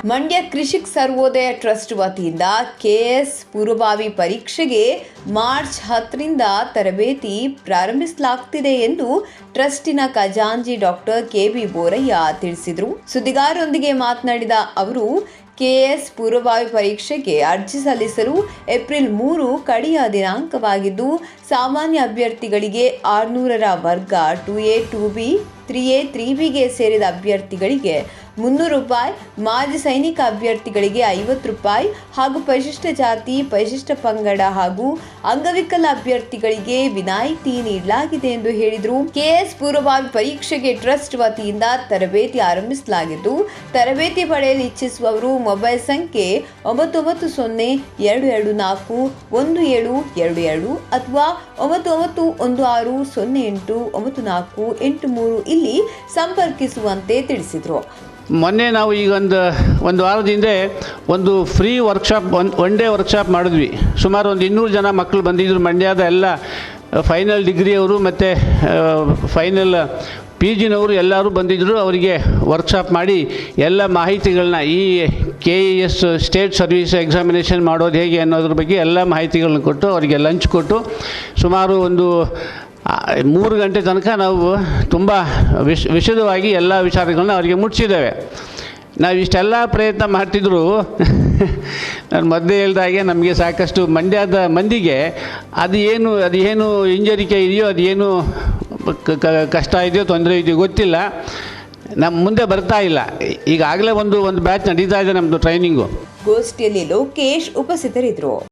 ಮಂಡ್ಯ ಕೃಷಿಕ್ ಸರ್ವೋದಯ trust ವತಿಯಿಂದ KS ಪೂರ್ವಭಾವಿ ಪರೀಕ್ಷೆಗೆ ಮಾರ್ಚ್ 10ರಿಂದ ತರಬೇತಿ ಪ್ರಾರಂಭಿಸಲಾಗುತ್ತಿದೆ ಎಂದು ಟ್ರಸ್ಟಿನ ಖಜಾಂಚಿ ಡಾಕ್ಟರ್ ಕೆಬಿ ಬೋರಯ್ಯ ತಿಳಿಸಿದರು. ಸುದ್ದಿಗಾರರೊಂದಿಗೆ ಮಾತನಾಡಿದ ಅವರು, ಕೆಎಸ್ ಪೂರ್ವಭಾವಿ ಪರೀಕ್ಷೆಗೆ ಅರ್ಜಿ ಸಲ್ಲಿಸಲು ಏಪ್ರಿಲ್ 3 ಕಡೆಯ ದಿನಾಂಕವಾಗಿದ್ದು, ಸಾಮಾನ್ಯ ಅಭ್ಯರ್ಥಿಗಳಿಗೆ 600ರ ವರ್ಗ 2A 2B 3A 3Bಗೆ ಸೇರಿದ ಅಭ್ಯರ್ಥಿಗಳಿಗೆ ₹300, ಮಾಜಿ ಸೈನಿಕ ಅಭ್ಯರ್ಥಿಗಳಿಗೆ ₹50 ಹಾಗೂ ಪರಿಶಿಷ್ಟ ಜಾತಿ, ಪರಿಶಿಷ್ಟ ಪಂಗಡ ಹಾಗೂ ಅಂಗವಿಕಲ ಅಭ್ಯರ್ಥಿಗಳಿಗೆ ವಿನಾಯಿತಿ ನೀಡಲಾಗಿದೆ ಎಂದು ಹೇಳಿದರು. ಕೆಎಸ್ ಪೂರ್ವಭಾವಿ ಪರೀಕ್ಷೆಗೆ ಟ್ರಸ್ಟ್ ವತಿಯಿಂದ ತರಬೇತಿ ಆರಂಭಿಸಲಾಗಿದ್ದು, ತರಬೇತಿ ಪಡೆಯಲು ಇಚ್ಛಿಸುವವರು ಮೊಬೈಲ್ ಸಂಖ್ಯೆ 9902241722 ಅಥವಾ 9916089483 ಇಲ್ಲಿ ಸಂಪರ್ಕಿಸುವಂತೆ ತಿಳಿಸಿದರು. ಮೊನ್ನೆ ನಾವು ಈಗ ಒಂದು ವಾರದ ಹಿಂದೆ ಒಂದು free workshop one day workshop ಮಾಡಿದ್ವಿ. ಸುಮಾರು ಒಂದು 200 ಜನ ಮಕ್ಕಳು ಬಂದಿದ್ದರು. ಮಂಡ್ಯದ ಎಲ್ಲ ಫೈನಲ್ ಡಿಗ್ರಿಯವರು ಮತ್ತು ಫೈನಲ್ PGನವರು ಎಲ್ಲರೂ ಬಂದಿದ್ದರು. ಅವರಿಗೆ ವರ್ಕ್ಶಾಪ್ ಮಾಡಿ ಎಲ್ಲ ಮಾಹಿತಿಗಳನ್ನ ಈ KES ಸ್ಟೇಟ್ ಸರ್ವಿಸ್ ಎಕ್ಸಾಮಿನೇಷನ್ ಮಾಡೋದು ಹೇಗೆ ಅನ್ನೋದ್ರ ಬಗ್ಗೆ ಎಲ್ಲ ಮಾಹಿತಿಗಳನ್ನ ಕೊಟ್ಟು ಅವರಿಗೆ ಲಂಚ್ ಕೊಟ್ಟು ಸುಮಾರು ಒಂದು 3 ಗಂಟೆ ತನಕ ನಾವು ತುಂಬ ವಿಶದವಾಗಿ ಎಲ್ಲ ವಿಚಾರಗಳನ್ನ ಅವರಿಗೆ ಮುಟ್ಟಿಸಿದ್ದೇವೆ. ನಾವು ಇಷ್ಟೆಲ್ಲ ಪ್ರಯತ್ನ ಮಾಡ್ತಿದ್ರು ನಾನು ಮೊದಲೇ ಹೇಳಿದಾಗೆ ನಮಗೆ ಸಾಕಷ್ಟು ಮಂಡ್ಯದ ಮಂದಿಗೆ ಅದು ಏನು ಹಿಂಜರಿಕೆ ಇದೆಯೋ, ಅದು ಏನು ಕಷ್ಟ ಇದೆಯೋ, ತೊಂದರೆ ಇದೆಯೋ ಗೊತ್ತಿಲ್ಲ. ನಮ್ಮ ಮುಂದೆ ಬರ್ತಾ ಇಲ್ಲ. ಈಗಾಗಲೇ ಒಂದು ಬ್ಯಾಚ್ ನಡೀತಾ ಇದೆ ನಮ್ಮದು ಟ್ರೈನಿಂಗು. ಗೋಷ್ಠಿಯಲ್ಲಿ ಲೋಕೇಶ್ ಉಪಸ್ಥಿತರಿದ್ದರು.